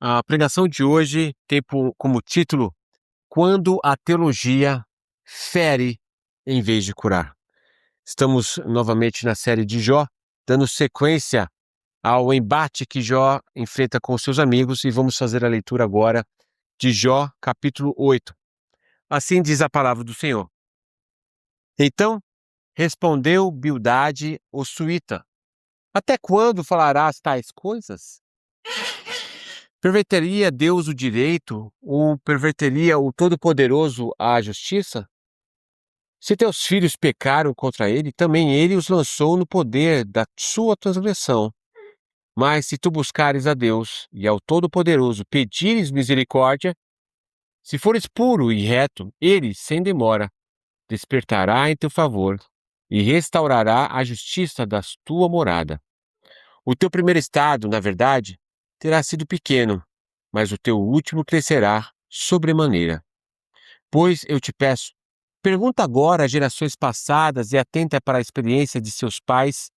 A pregação de hoje tem como título Quando a teologia fere em vez de curar. Estamos novamente na série de Jó, dando sequência ao embate que Jó enfrenta com seus amigos e vamos fazer a leitura agora de Jó, capítulo 8. Assim diz a palavra do Senhor. Então respondeu Bildade o suíta: Até quando falarás tais coisas? Perverteria Deus o direito ou perverteria o Todo-Poderoso a justiça? Se teus filhos pecaram contra ele, também ele os lançou no poder da sua transgressão. Mas se tu buscares a Deus e ao Todo-Poderoso pedires misericórdia, se fores puro e reto, ele, sem demora, despertará em teu favor e restaurará a justiça da tua morada. O teu primeiro estado, na verdade, terá sido pequeno, mas o teu último crescerá sobremaneira. Pois eu te peço, pergunta agora às gerações passadas e atenta para a experiência de seus pais,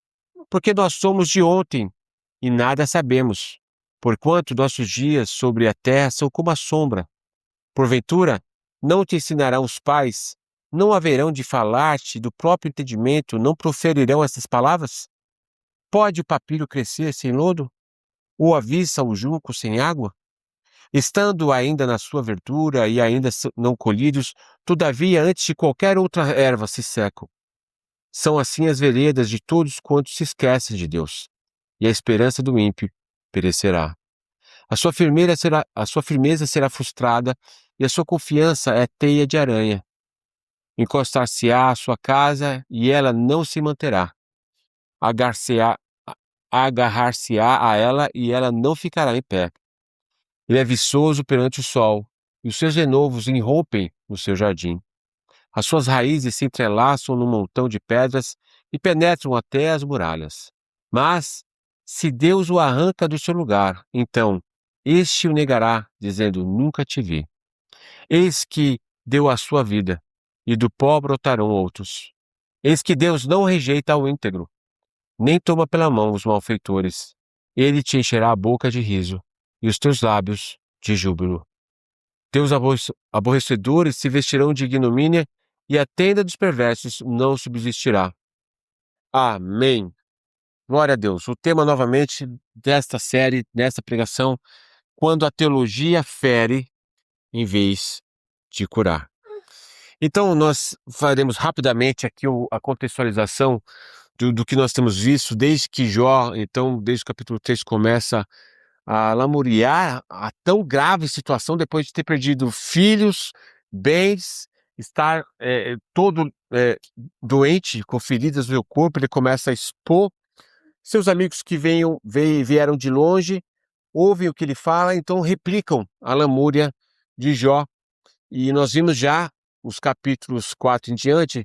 porque nós somos de ontem e nada sabemos, porquanto nossos dias sobre a terra são como a sombra. Porventura, não te ensinarão os pais, não haverão de falar-te do próprio entendimento, não proferirão essas palavras? Pode o papiro crescer sem lodo? Ou a viça o junco sem água? Estando ainda na sua verdura e ainda não colhidos, todavia antes de qualquer outra erva se secam. São assim as veredas de todos quantos se esquecem de Deus, e a esperança do ímpio perecerá. A sua firmeza será frustrada, e a sua confiança é teia de aranha. Encostar-se-á à sua casa, e ela não se manterá. Agarrar-se-á Agarrar-se-á a ela, e ela não ficará em pé. Ele é viçoso perante o sol, e os seus renovos irrompem no seu jardim. As suas raízes se entrelaçam num montão de pedras e penetram até as muralhas. Mas, se Deus o arranca do seu lugar, então este o negará, dizendo: Nunca te vi. Eis que deu a sua vida, e do pó brotarão outros. Eis que Deus não rejeita ao íntegro, nem toma pela mão os malfeitores. Ele te encherá a boca de riso, e os teus lábios de júbilo. Teus aborrecedores se vestirão de ignomínia, e a tenda dos perversos não subsistirá. Amém. Glória a Deus. O tema novamente desta série, desta pregação, quando a teologia fere em vez de curar. Então, nós faremos rapidamente aqui a contextualização do que nós temos visto desde que Jó, então, desde o capítulo 3, começa a lamuriar a tão grave situação depois de ter perdido filhos, bens, estar todo doente, com feridas no seu corpo. Ele começa a expor seus amigos que vieram de longe, ouvem o que ele fala, então replicam a lamúria de Jó. E nós vimos já os capítulos 4 em diante,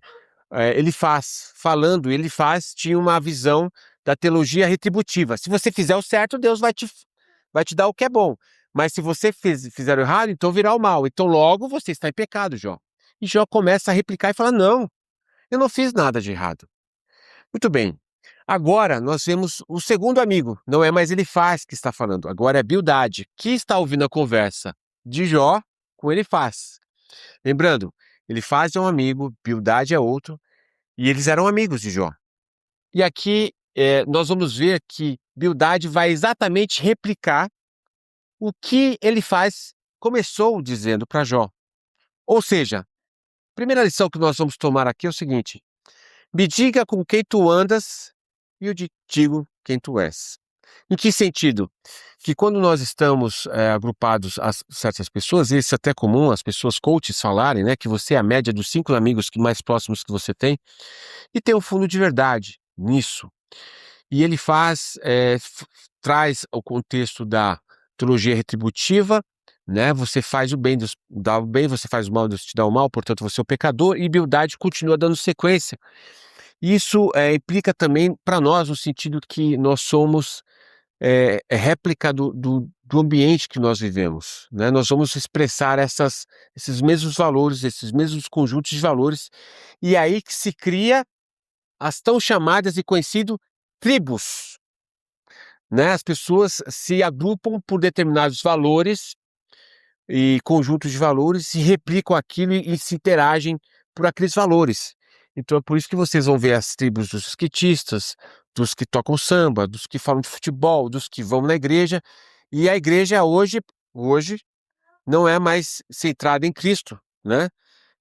tinha uma visão da teologia retributiva. Se você fizer o certo, Deus vai te dar o que é bom. Mas se você fizer o errado, então virá o mal. Então logo você está em pecado, Jó. E Jó começa a replicar e fala: Não, eu não fiz nada de errado. Muito bem. Agora nós vemos o segundo amigo. Não é mais Elifaz que está falando. Agora é Bildade, que está ouvindo a conversa de Jó com Elifaz. Lembrando, Elifaz é um amigo, Bildade é outro, e eles eram amigos de Jó. E aqui nós vamos ver que Bildade vai exatamente replicar o que Elifaz começou dizendo para Jó. Ou seja, a primeira lição que nós vamos tomar aqui é o seguinte: me diga com quem tu andas e eu te digo quem tu és. Em que sentido? Que quando nós estamos agrupados a certas pessoas, e isso é até comum as pessoas coaches falarem, né, que você é a média dos 5 amigos mais próximos que você tem, e tem um fundo de verdade nisso. E ele traz o contexto da teologia retributiva, né? Você faz o bem, Deus dá o bem, você faz o mal, Deus te dá o mal, portanto você é o pecador, e Bildade continua dando sequência. Isso implica também para nós, no sentido que nós somos réplica do ambiente que nós vivemos, né? Nós vamos expressar esses mesmos valores, esses mesmos conjuntos de valores, e é aí que se cria as tão chamadas e conhecidas tribos. né? As pessoas se agrupam por determinados valores e conjuntos de valores, se replicam aquilo e se interagem por aqueles valores. Então é por isso que vocês vão ver as tribos dos skatistas, dos que tocam samba, dos que falam de futebol, dos que vão na igreja. E a igreja hoje não é mais centrada em Cristo, né?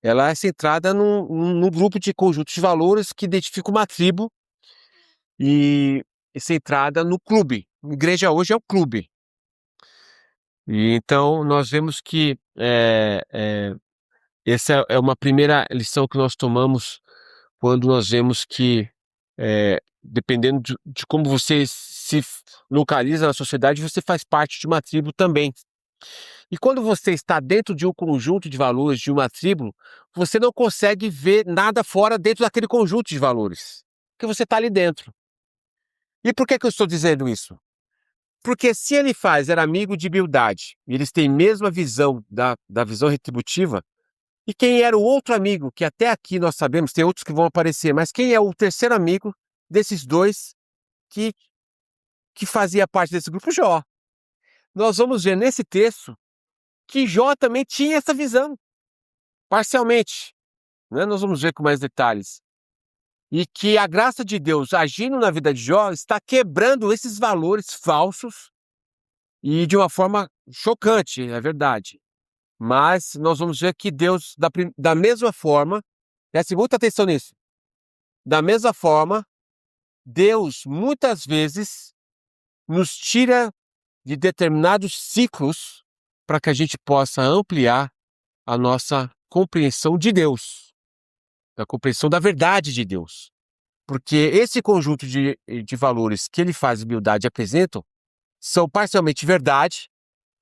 Ela é centrada num grupo de conjuntos de valores que identifica uma tribo e centrada no clube. A igreja hoje é o clube. E então nós vemos que essa é uma primeira lição que nós tomamos quando nós vemos que, dependendo de como você se localiza na sociedade, você faz parte de uma tribo também. E quando você está dentro de um conjunto de valores de uma tribo, você não consegue ver nada fora dentro daquele conjunto de valores, porque você está ali dentro. E por que eu estou dizendo isso? Porque se Elifaz era amigo de Bildade, e eles têm a mesma visão da visão retributiva, e quem era o outro amigo, que até aqui nós sabemos, tem outros que vão aparecer, mas quem é o terceiro amigo desses dois que, que fazia parte desse grupo? Jó. Nós vamos ver nesse texto que Jó também tinha essa visão, parcialmente, né? Nós vamos ver com mais detalhes. E que a graça de Deus agindo na vida de Jó está quebrando esses valores falsos e de uma forma chocante, é verdade. Mas nós vamos ver que Deus, da mesma forma, preste muita atenção nisso, da mesma forma, Deus muitas vezes nos tira de determinados ciclos para que a gente possa ampliar a nossa compreensão de Deus, a compreensão da verdade de Deus. Porque esse conjunto de valores que ele faz humildade e apresentam são parcialmente verdade,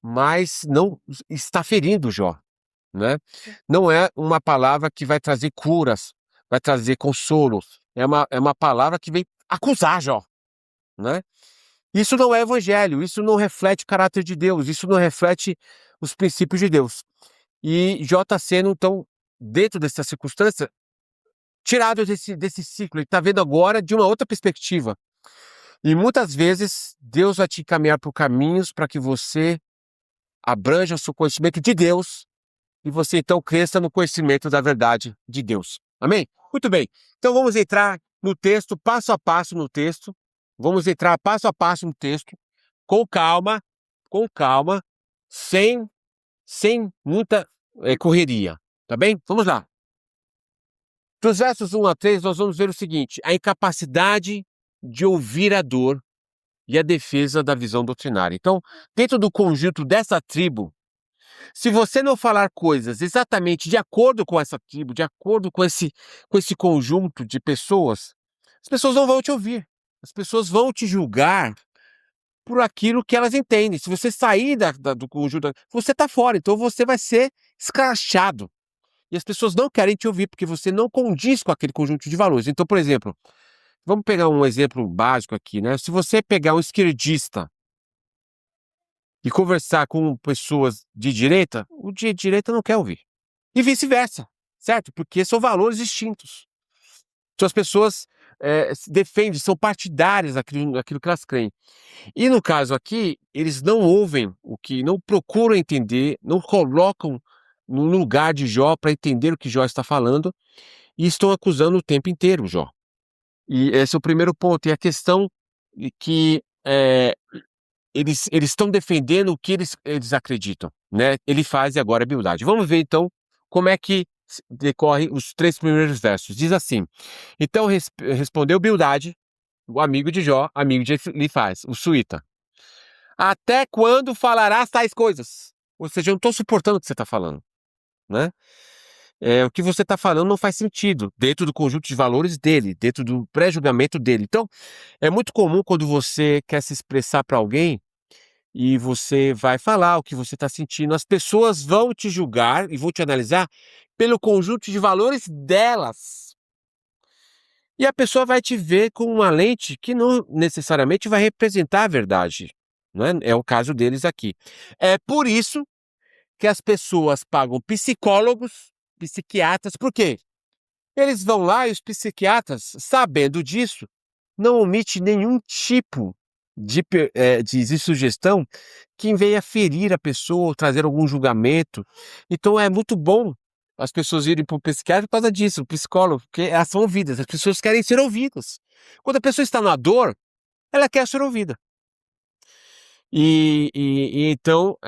mas não está ferindo Jó, né? Não é uma palavra que vai trazer curas, vai trazer consolo, é uma palavra que vem acusar Jó, né? Isso não é evangelho, isso não reflete o caráter de Deus, isso não reflete os princípios de Deus. E Jó está sendo, então, dentro dessa circunstância, tirado desse ciclo. Ele está vendo agora de uma outra perspectiva. E muitas vezes Deus vai te encaminhar por caminhos para que você abranja o seu conhecimento de Deus e você então cresça no conhecimento da verdade de Deus. Amém? Muito bem. Então vamos entrar no texto, passo a passo no texto. Vamos entrar passo a passo no texto, com calma, sem muita correria. Tá bem? Vamos lá. Dos versos 1 a 3, nós vamos ver o seguinte: a incapacidade de ouvir a dor e a defesa da visão doutrinária. Então, dentro do conjunto dessa tribo, se você não falar coisas exatamente de acordo com essa tribo, de acordo com esse conjunto de pessoas, as pessoas não vão te ouvir. As pessoas vão te julgar por aquilo que elas entendem. Se você sair do conjunto, você está fora, então você vai ser escrachado. E as pessoas não querem te ouvir porque você não condiz com aquele conjunto de valores. Então, por exemplo, vamos pegar um exemplo básico aqui, né? Se você pegar um esquerdista e conversar com pessoas de direita, o de direita não quer ouvir. E vice-versa, certo? Porque são valores distintos. Então as pessoas se defendem, são partidárias daquilo que elas creem. E no caso aqui, eles não ouvem não procuram entender, não colocam no lugar de Jó para entender o que Jó está falando e estão acusando o tempo inteiro Jó. E esse é o primeiro ponto. E a questão de que eles estão defendendo o que eles acreditam, né? Ele faz e agora é humildade. Vamos ver então como é que decorre os 3 primeiros versos. Diz assim: então respondeu Bildade, o amigo de Jó, amigo de Elifaz, o suíta. Até quando falarás tais coisas? Ou seja, eu não estou suportando o que você está falando, né? O que você está falando não faz sentido dentro do conjunto de valores dele, dentro do pré-julgamento dele. Então, é muito comum quando você quer se expressar para alguém e você vai falar o que você está sentindo, as pessoas vão te julgar e vão te analisar pelo conjunto de valores delas. E a pessoa vai te ver com uma lente que não necessariamente vai representar a verdade. Não é? É o caso deles aqui. É por isso que as pessoas pagam psicólogos, psiquiatras, por quê? Eles vão lá e os psiquiatras, sabendo disso, não omite nenhum tipo de sugestão que venha ferir a pessoa ou trazer algum julgamento. Então é muito bom as pessoas irem para o psiquiatra por causa disso, o psicólogo, porque elas são ouvidas, as pessoas querem ser ouvidas. Quando a pessoa está na dor, ela quer ser ouvida. E então,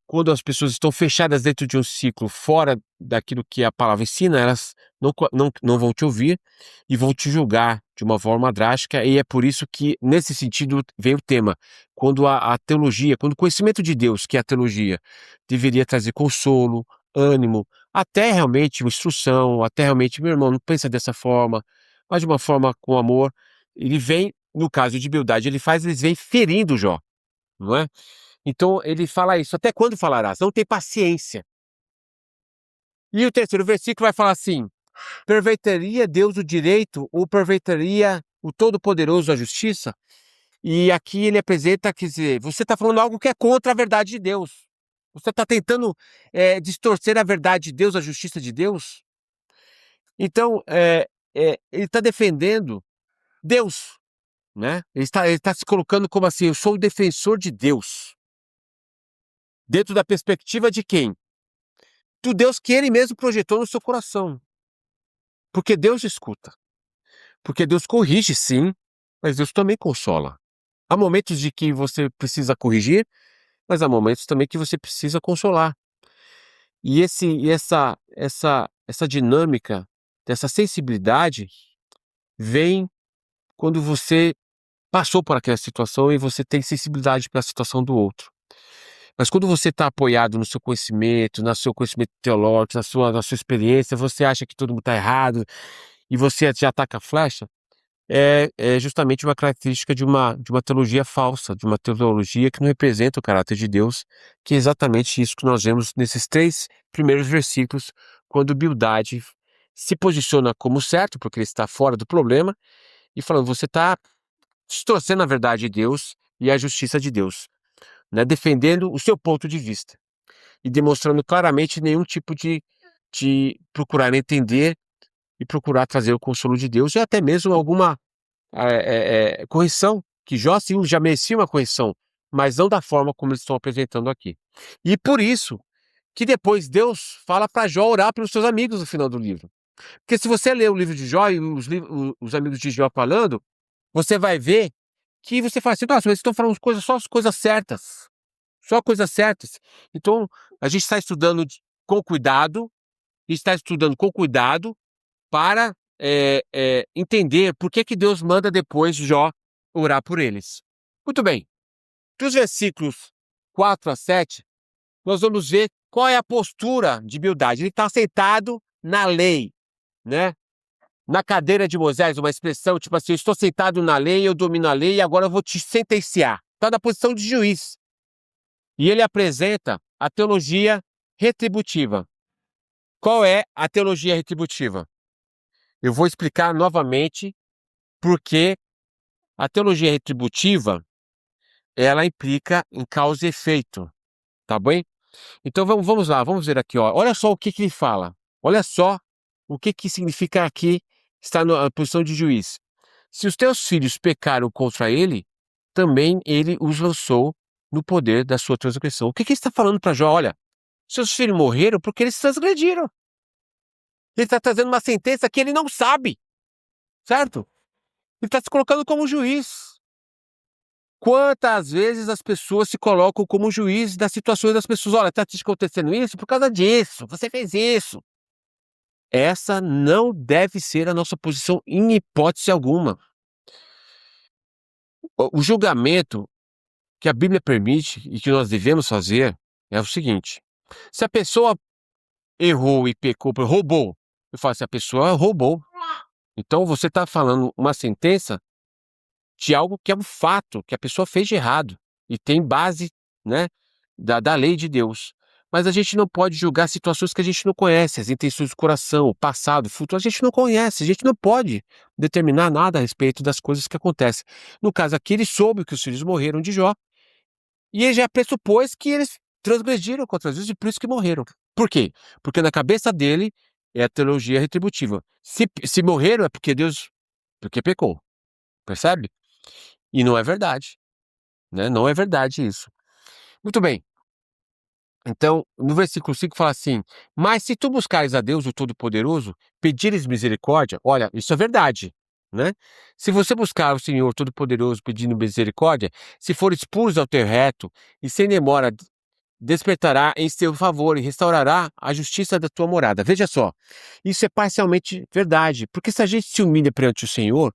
quando as pessoas estão fechadas dentro de um ciclo fora daquilo que a palavra ensina, elas não vão te ouvir e vão te julgar de uma forma drástica, e é por isso que, nesse sentido, vem o tema. Quando a teologia, quando o conhecimento de Deus, que é a teologia, deveria trazer consolo, ânimo, até realmente instrução, até realmente, meu irmão, não pensa dessa forma, mas de uma forma com amor, ele vem, no caso de Bildade, eles vêm ferindo Jó, não é? Então ele fala isso, até quando falarás? Não tem paciência. E o terceiro versículo vai falar assim: perverteria Deus o direito ou perverteria o Todo-Poderoso a justiça? E aqui ele apresenta, quer dizer, você está falando algo que é contra a verdade de Deus. Você está tentando distorcer a verdade de Deus, a justiça de Deus. Então, ele está defendendo Deus, né? Ele está se colocando como assim, eu sou o defensor de Deus. Dentro da perspectiva de quem? Do Deus que ele mesmo projetou no seu coração. Porque Deus escuta. Porque Deus corrige, sim, mas Deus também consola. Há momentos de que você precisa corrigir, mas há momentos também que você precisa consolar. E essa dinâmica, dessa sensibilidade, vem quando você passou por aquela situação e você tem sensibilidade para a situação do outro. Mas quando você está apoiado no seu conhecimento, no seu conhecimento teológico, na sua experiência, você acha que todo mundo está errado e você já ataca a flecha, é justamente uma característica de uma teologia falsa, de uma teologia que não representa o caráter de Deus, que é exatamente isso que nós vemos nesses 3 primeiros versículos, quando Bildade se posiciona como certo, porque ele está fora do problema, e falando, você está distorcendo a verdade de Deus e a justiça de Deus, né, defendendo o seu ponto de vista e demonstrando claramente nenhum tipo de procurar entender e procurar trazer o consolo de Deus, e até mesmo alguma correção, que Jó sim já merecia uma correção, mas não da forma como eles estão apresentando aqui. E por isso que depois Deus fala para Jó orar pelos seus amigos no final do livro. Porque se você ler o livro de Jó e os amigos de Jó falando, você vai ver que você fala assim, nossa, mas eles estão falando só as coisas certas. Só coisas certas. Então, a gente está estudando com cuidado, está estudando com cuidado para entender por que Deus manda depois Jó orar por eles. Muito bem. Dos versículos 4 a 7, nós vamos ver qual é a postura de Bildade. Ele está sentado na lei, né? Na cadeira de Moisés, uma expressão tipo assim, eu estou sentado na lei, eu domino a lei e agora eu vou te sentenciar. Está na posição de juiz. E ele apresenta a teologia retributiva. Qual é a teologia retributiva? Eu vou explicar novamente porque a teologia retributiva, ela implica em causa e efeito, tá bem? Então vamos lá, vamos ver aqui, ó. Olha só o que ele fala. Olha só o que significa aqui estar na posição de juiz. Se os teus filhos pecaram contra ele, também ele os lançou no poder da sua transgressão. O que ele está falando para Jó? Olha, seus filhos morreram porque eles transgrediram. Ele está trazendo uma sentença que ele não sabe, certo? Ele está se colocando como juiz. Quantas vezes as pessoas se colocam como juiz das situações das pessoas? Olha, está te acontecendo isso por causa disso, você fez isso. Essa não deve ser a nossa posição em hipótese alguma. O julgamento que a Bíblia permite e que nós devemos fazer é o seguinte: se a pessoa errou e pecou, roubou, eu falo assim, a pessoa roubou. Então você está falando uma sentença de algo que é um fato, que a pessoa fez de errado e tem base, né, da lei de Deus. Mas a gente não pode julgar situações que a gente não conhece, as intenções do coração, o passado, o futuro, a gente não conhece, a gente não pode determinar nada a respeito das coisas que acontecem. No caso aqui, ele soube que os filhos morreram de Jó, e ele já pressupôs que eles transgrediram contra Deus e por isso que morreram. Por quê? Porque na cabeça dele é a teologia retributiva. Se morreram é porque Deus, porque pecou, percebe? E não é verdade. né? Não é verdade isso. Muito bem. Então, no versículo 5 fala assim: Mas se tu buscares a Deus, o Todo-Poderoso, pedires misericórdia, olha, isso é verdade, né? Se você buscar o Senhor Todo-Poderoso pedindo misericórdia, se for expulso ao teu reto, e sem demora despertará em seu favor e restaurará a justiça da tua morada. Veja só, isso é parcialmente verdade, porque se a gente se humilha perante o Senhor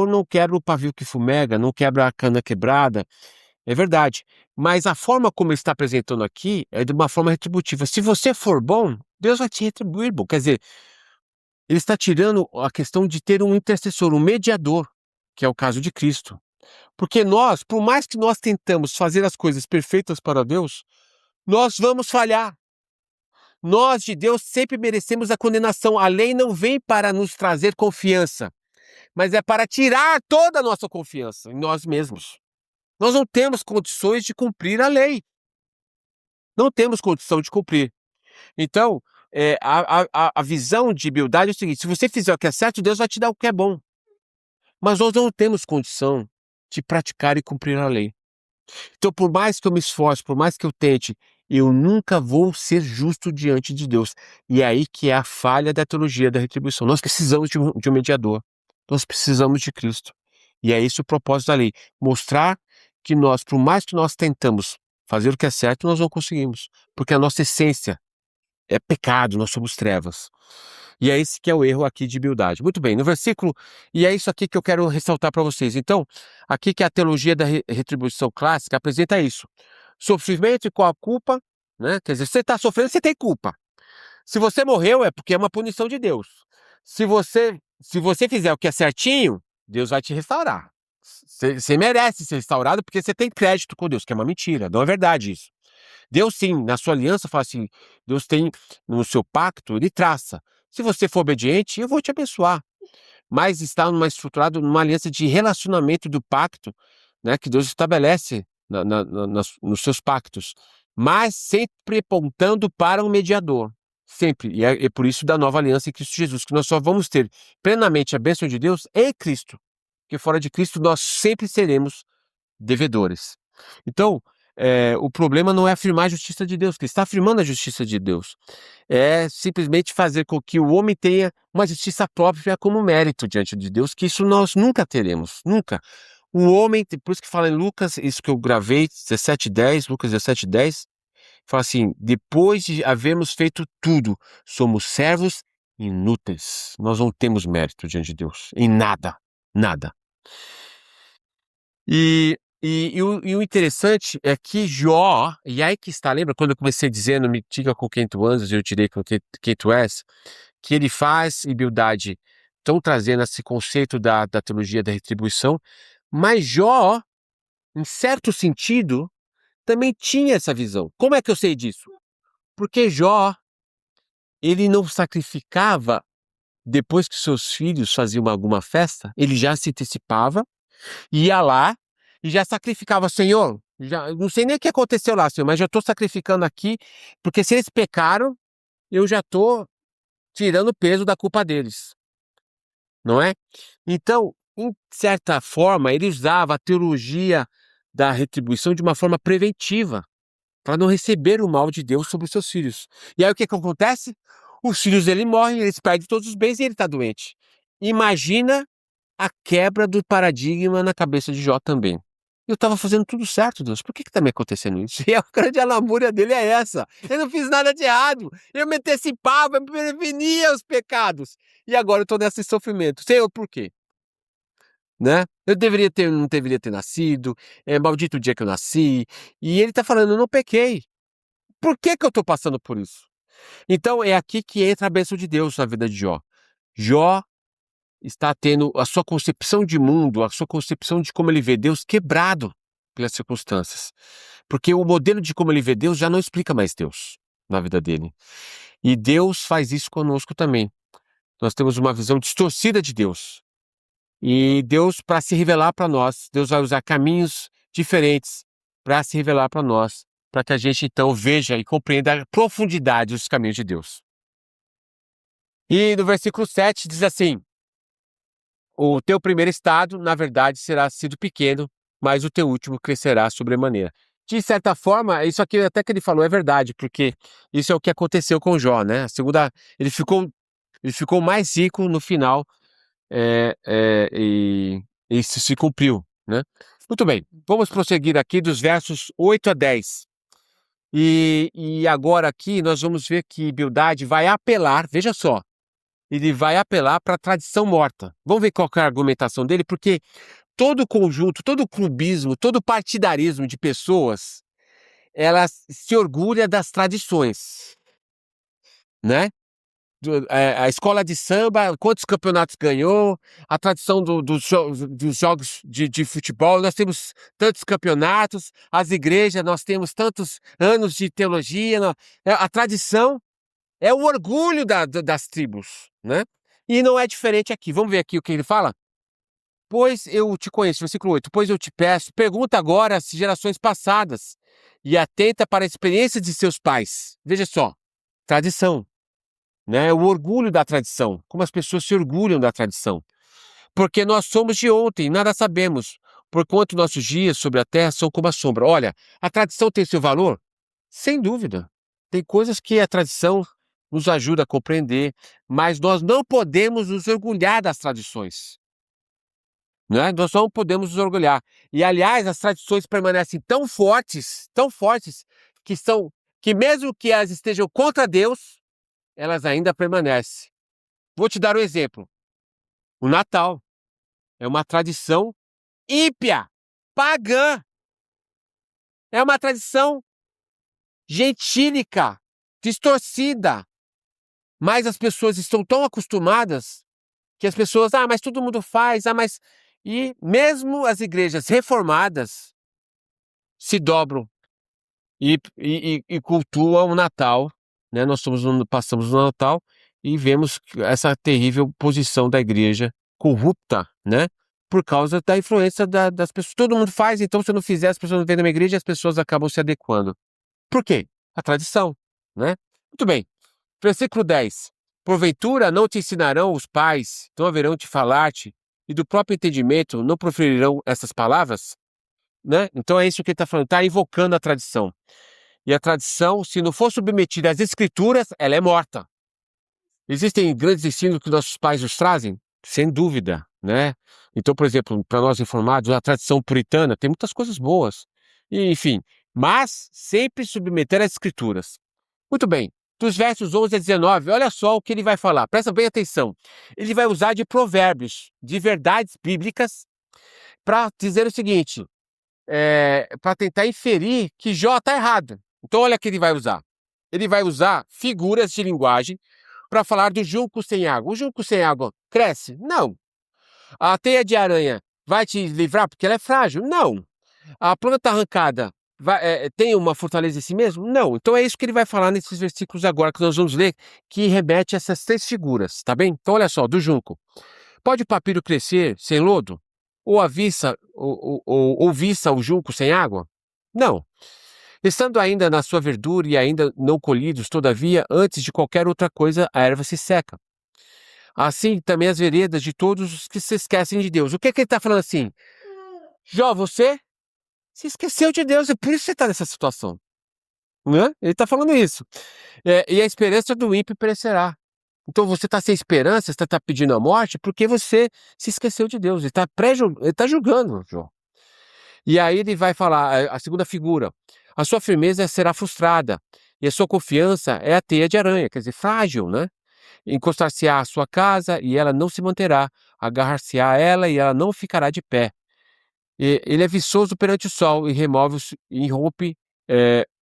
não quebra o pavio que fumega, não quebra a cana quebrada, é verdade. Mas a forma como ele está apresentando aqui é de uma forma retributiva. Se você for bom, Deus vai te retribuir, bom. Quer dizer, ele está tirando a questão de ter um intercessor, um mediador, que é o caso de Cristo. Porque nós, por mais que nós tentamos fazer as coisas perfeitas para Deus, nós vamos falhar. Nós de Deus sempre merecemos a condenação. A lei não vem para nos trazer confiança, mas é para tirar toda a nossa confiança em nós mesmos. Nós não temos condições de cumprir a lei. Não temos condição de cumprir. Então, a visão de humildade é o seguinte: se você fizer o que é certo, Deus vai te dar o que é bom. Mas nós não temos condição de praticar e cumprir a lei. Então, por mais que eu me esforce, por mais que eu tente, eu nunca vou ser justo diante de Deus. E é aí que é a falha da teologia da retribuição. Nós precisamos de um mediador. Nós precisamos de Cristo. E é esse o propósito da lei. Mostrar que nós, por mais que nós tentamos fazer o que é certo, nós não conseguimos. Porque a nossa essência é pecado, nós somos trevas. E é esse que é o erro aqui de humildade. Muito bem, no versículo, e é isso aqui que eu quero ressaltar para vocês. Então, aqui que a teologia da retribuição clássica apresenta isso. Sofrimento com a culpa, né? Quer dizer, você está sofrendo, você tem culpa. Se você morreu, é porque é uma punição de Deus. Se você fizer o que é certinho, Deus vai te restaurar. Você merece ser restaurado porque você tem crédito com Deus, que é uma mentira, não é verdade isso. Deus sim, na sua aliança, fala assim, Deus tem no seu pacto, ele traça. Se você for obediente, eu vou te abençoar. Mas está numa aliança de relacionamento do pacto, né, que Deus estabelece nos seus pactos, mas sempre apontando para um mediador. Sempre. E é por isso da nova aliança em Cristo Jesus, que nós só vamos ter plenamente a bênção de Deus em Cristo. Porque fora de Cristo nós sempre seremos devedores. Então, o problema não é afirmar a justiça de Deus, que ele está afirmando a justiça de Deus. É simplesmente fazer com que o homem tenha uma justiça própria como mérito diante de Deus, que isso nós nunca teremos, nunca. O homem, por isso que fala em Lucas, isso que eu gravei, 17:10, Lucas 17:10, fala assim: depois de havermos feito tudo, somos servos inúteis. Nós não temos mérito diante de Deus, em nada, nada. E o interessante é que Jó, e aí que está, lembra quando eu comecei dizendo, me diga com quem tu andas e eu direi com quem tu és, que ele faz humildade, estão trazendo esse conceito da teologia da retribuição, mas Jó, em certo sentido, também tinha essa visão. Como é que eu sei disso? Porque Jó, ele não sacrificava depois que seus filhos faziam alguma festa, ele já se antecipava, ia lá e já sacrificava, Senhor, já, não sei nem o que aconteceu lá, Senhor, mas já estou sacrificando aqui, porque se eles pecaram, eu já estou tirando o peso da culpa deles, não é? Então, em certa forma, ele usava a teologia da retribuição de uma forma preventiva, para não receber o mal de Deus sobre os seus filhos. E aí o que que acontece? Os filhos dele morrem, eles perdem todos os bens e ele está doente. Imagina a quebra do paradigma na cabeça de Jó também. Eu estava fazendo tudo certo, Deus. Por que está me acontecendo isso? E a grande alamúria dele é essa. Eu não fiz nada de errado. Eu me antecipava, eu prevenia os pecados. E agora eu estou nesse sofrimento. Senhor, por quê? Né? Não deveria ter nascido. É maldito o dia que eu nasci. E ele está falando, eu não pequei. Por que que eu estou passando por isso? Então é aqui que entra a bênção de Deus na vida de Jó. Jó está tendo a sua concepção de mundo, a sua concepção de como ele vê Deus quebrado pelas circunstâncias. Porque o modelo de como ele vê Deus já não explica mais Deus na vida dele. E Deus faz isso conosco também. Nós temos uma visão distorcida de Deus. E Deus, para se revelar para nós, Deus vai usar caminhos diferentes para se revelar para nós, para que a gente então veja e compreenda a profundidade dos caminhos de Deus. E no versículo 7 diz assim: o teu primeiro estado, na verdade, será sido pequeno, mas o teu último crescerá sobremaneira. De certa forma, isso aqui até que ele falou é verdade, porque isso é o que aconteceu com Jó, né? A segunda, ele ficou, ele ficou mais rico no final, e isso se cumpriu, né? Muito bem, vamos prosseguir aqui dos versos 8 a 10. E agora aqui nós vamos ver que Bildade vai apelar, veja só, ele vai apelar para a tradição morta. Vamos ver qual que é a argumentação dele, porque todo conjunto, todo clubismo, todo partidarismo de pessoas, elas se orgulha das tradições, né? A escola de samba, quantos campeonatos ganhou, a tradição dos jogos de futebol, nós temos tantos campeonatos, as igrejas, nós temos tantos anos de teologia, a tradição é o orgulho das tribos, né? E não é diferente aqui. Vamos ver aqui o que ele fala? Pois eu te conheço, versículo 8. Pois eu te peço, pergunta agora às gerações passadas e atenta para a experiência de seus pais. Veja só, tradição, né? O orgulho da tradição, como as pessoas se orgulham da tradição. Porque nós somos de ontem, nada sabemos, porquanto nossos dias sobre a terra são como a sombra. Olha, a tradição tem seu valor? Sem dúvida. Tem coisas que a tradição nos ajuda a compreender, mas nós não podemos nos orgulhar das tradições, né? Nós não podemos nos orgulhar. E, aliás, as tradições permanecem tão fortes, que mesmo que elas estejam contra Deus, elas ainda permanecem. Vou te dar um exemplo. O Natal é uma tradição ímpia, pagã. É uma tradição gentílica, distorcida. Mas as pessoas estão tão acostumadas que as pessoas, mas todo mundo faz, mas... E mesmo as igrejas reformadas se dobram e cultuam o Natal, né? Passamos no Natal e vemos essa terrível posição da igreja corrupta, né? Por causa da influência das pessoas. Todo mundo faz, então se eu não fizer, as pessoas não vêm na minha igreja e as pessoas acabam se adequando. Por quê? A tradição, né? Muito bem. Versículo 10. Porventura não te ensinarão os pais, não haverão de falar-te, e do próprio entendimento não proferirão essas palavras? Né? Então é isso que ele está falando, está invocando a tradição. E a tradição, se não for submetida às escrituras, ela é morta. Existem grandes ensinos que nossos pais nos trazem? Sem dúvida, né? Então, por exemplo, para nós informados, a tradição puritana tem muitas coisas boas. E, enfim, mas sempre submeter às escrituras. Muito bem. Dos versos 11 a 19, olha só o que ele vai falar. Presta bem atenção. Ele vai usar de provérbios, de verdades bíblicas, para dizer o seguinte, para tentar inferir que Jó está errado. Então, olha o que ele vai usar. Ele vai usar figuras de linguagem para falar do junco sem água. O junco sem água cresce? Não. A teia de aranha vai te livrar porque ela é frágil? Não. A planta arrancada tem uma fortaleza em si mesmo? Não. Então é isso que ele vai falar nesses versículos agora que nós vamos ler, que remete a essas três figuras, tá bem? Então olha só, do junco. Pode o papiro crescer sem lodo? Ou a viça, ou viça o junco sem água? Não. Estando ainda na sua verdura e ainda não colhidos, todavia, antes de qualquer outra coisa, a erva se seca. Assim também as veredas de todos os que se esquecem de Deus. O que ele está falando assim? Jó, você se esqueceu de Deus, e por isso você está nessa situação. Né? Ele está falando isso. E a esperança do ímpio perecerá. Então você está sem esperança, você está pedindo a morte, porque você se esqueceu de Deus. Ele está julgando, Jó. E aí ele vai falar, a segunda figura, a sua firmeza será frustrada, e a sua confiança é a teia de aranha, quer dizer, frágil, né? Encostar-se-á à sua casa e ela não se manterá, agarrar-se-á a ela e ela não ficará de pé. Ele é viçoso perante o sol e irrompe,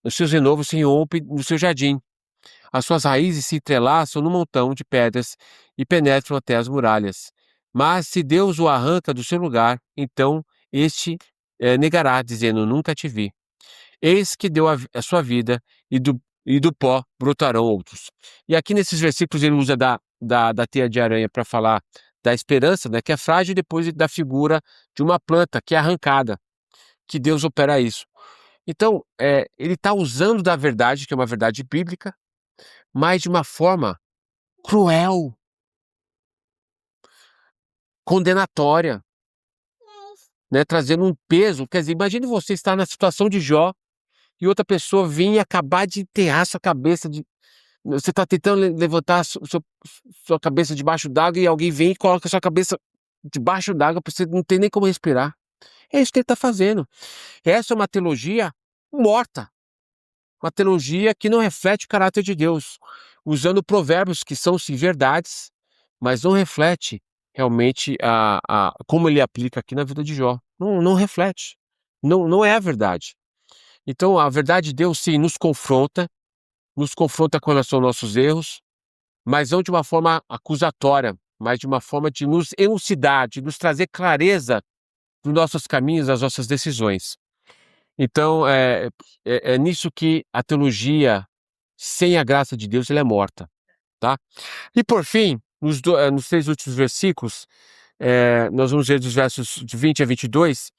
os seus renovos se irrompem no seu jardim. As suas raízes se entrelaçam no montão de pedras e penetram até as muralhas. Mas se Deus o arranca do seu lugar, então este negará, dizendo: Nunca te vi. Eis que deu a sua vida e do pó brotarão outros. E aqui nesses versículos ele usa da teia de aranha para falar da esperança, né, que é frágil, e depois da figura de uma planta que é arrancada, que Deus opera isso. Então, ele está usando da verdade, que é uma verdade bíblica, mas de uma forma cruel, condenatória, né, trazendo um peso. Quer dizer, imagine você estar na situação de Jó e outra pessoa vir e acabar de enterrar sua cabeça. Você está tentando levantar sua cabeça debaixo d'água e alguém vem e coloca sua cabeça debaixo d'água, você não tem nem como respirar. É isso que ele está fazendo. Essa é uma teologia morta. Uma teologia que não reflete o caráter de Deus, usando provérbios que são sim verdades, mas não reflete realmente como ele aplica aqui na vida de Jó. Não reflete. Não é a verdade. Então, a verdade de Deus, sim, nos confronta com relação aos nossos erros, mas não de uma forma acusatória, mas de uma forma de nos elucidar, de nos trazer clareza nos nossos caminhos, nas nossas decisões. Então, é nisso que a teologia, sem a graça de Deus, ela é morta, tá? E por fim, nos 3 últimos versículos, nós vamos ver dos versos de 20 a 22,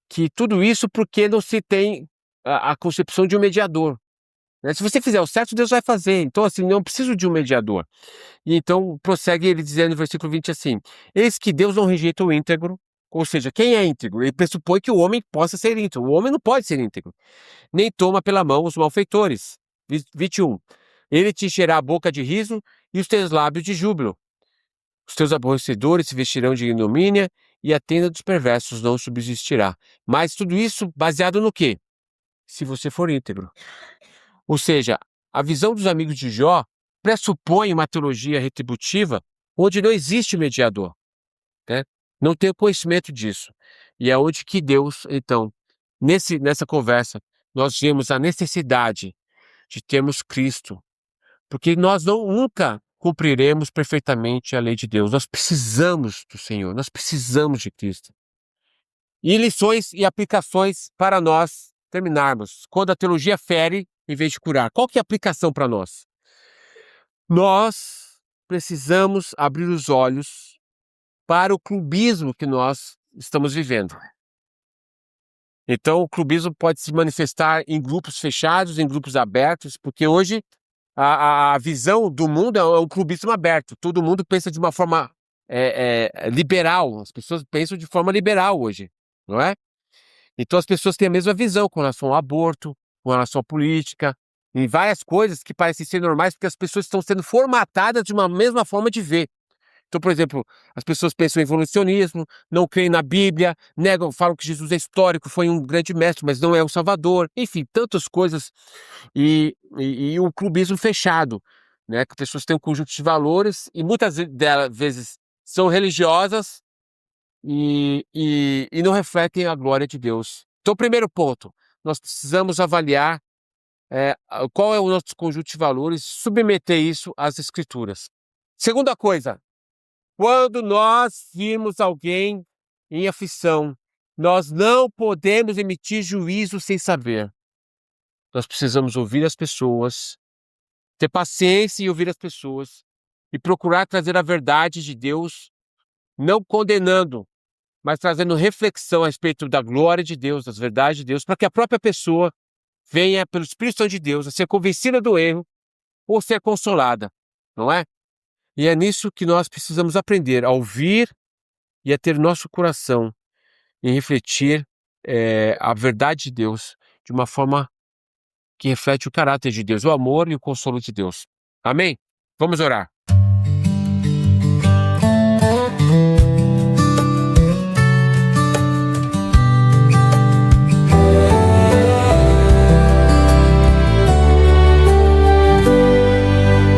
que tudo isso porque não se tem a concepção de um mediador, né? Se você fizer o certo, Deus vai fazer. Então, assim, não preciso de um mediador. E então, prossegue ele dizendo no versículo 20 assim: eis que Deus não rejeita o íntegro, ou seja, quem é íntegro? Ele pressupõe que o homem possa ser íntegro. O homem não pode ser íntegro. Nem toma pela mão os malfeitores. 21. Ele te encherá a boca de riso e os teus lábios de júbilo. Os teus aborrecedores se vestirão de ignomínia e a tenda dos perversos não subsistirá. Mas tudo isso baseado no quê? Se você for íntegro. Ou seja, a visão dos amigos de Jó pressupõe uma teologia retributiva onde não existe mediador, né? Não tem conhecimento disso. E é onde que Deus, então, nessa conversa, nós vemos a necessidade de termos Cristo, porque nós nunca cumpriremos perfeitamente a lei de Deus. Nós precisamos do Senhor, nós precisamos de Cristo. E lições e aplicações para nós terminarmos. Quando a teologia fere, em vez de curar, qual que é a aplicação para nós? Nós precisamos abrir os olhos para o clubismo que nós estamos vivendo. Então, o clubismo pode se manifestar em grupos fechados, em grupos abertos, porque hoje a visão do mundo é um clubismo aberto. Todo mundo pensa de uma forma liberal. As pessoas pensam de forma liberal hoje, não é? Então, as pessoas têm a mesma visão com relação ao aborto, com relação à política, em várias coisas que parecem ser normais, porque as pessoas estão sendo formatadas de uma mesma forma de ver. Então, por exemplo, as pessoas pensam em evolucionismo, não creem na Bíblia, negam, falam que Jesus é histórico, foi um grande mestre, mas não é o Salvador. Enfim, tantas coisas. E um clubismo fechado, né? Que as pessoas têm um conjunto de valores e muitas vezes são religiosas e não refletem a glória de Deus. Então, primeiro ponto, nós precisamos avaliar qual é o nosso conjunto de valores, submeter isso às Escrituras. Segunda coisa, quando nós virmos alguém em aflição, nós não podemos emitir juízo sem saber. Nós precisamos ouvir as pessoas, ter paciência e ouvir as pessoas e procurar trazer a verdade de Deus, não condenando, mas trazendo reflexão a respeito da glória de Deus, das verdades de Deus, para que a própria pessoa venha, pelo Espírito Santo de Deus, a ser convencida do erro ou ser consolada, não é? E é nisso que nós precisamos aprender, a ouvir e a ter nosso coração em refletir a verdade de Deus de uma forma que reflete o caráter de Deus, o amor e o consolo de Deus. Amém? Vamos orar.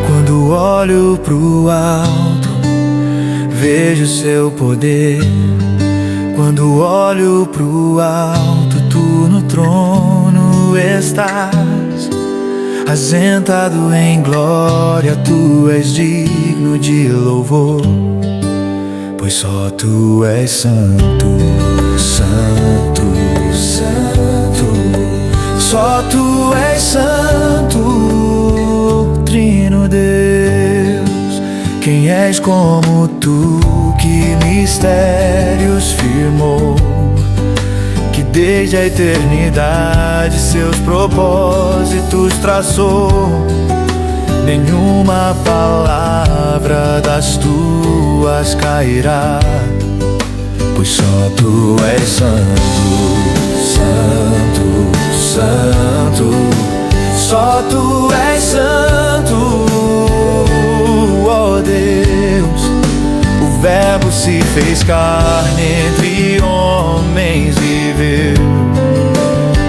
Quando olho pro alto, vejo seu poder. Quando olho pro alto, tu no trono estás, assentado em glória, tu és digno de louvor, pois só tu és santo, santo, santo. Só tu és santo, Trino Deus. Quem és como tu, que mistérios firmou, que desde a eternidade seus propósitos traçou. Nenhuma palavra das tuas cairá, pois só tu és santo, santo, santo. Só tu és santo, ó Deus. O Verbo se fez carne, entre homens viveu,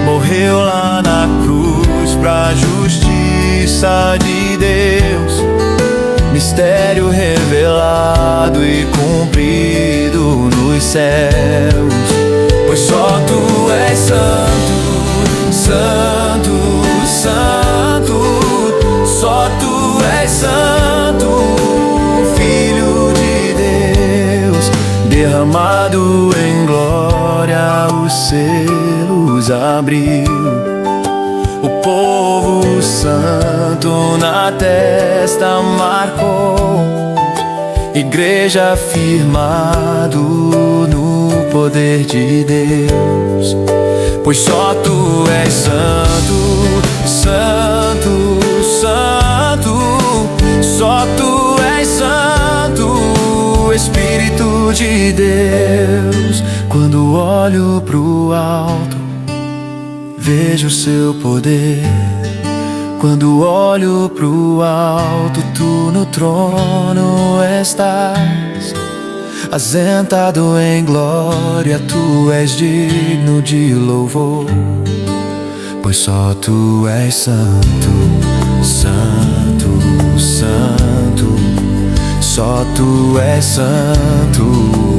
morreu lá na cruz pra justiça de Deus. Mistério revelado e cumprido nos céus, pois só tu és santo, santo, santo. Só tu és santo, Filho de Deus, derramado em glória, os selos abriu. O povo santo na testa marcou, igreja firmado no poder de Deus, pois só tu és santo, santo, santo. Só tu és santo, Espírito de Deus. Quando olho pro alto, vejo seu poder. Quando olho pro alto, tu no trono estás, assentado em glória, tu és digno de louvor, pois só tu és santo, santo, santo. Só tu és santo.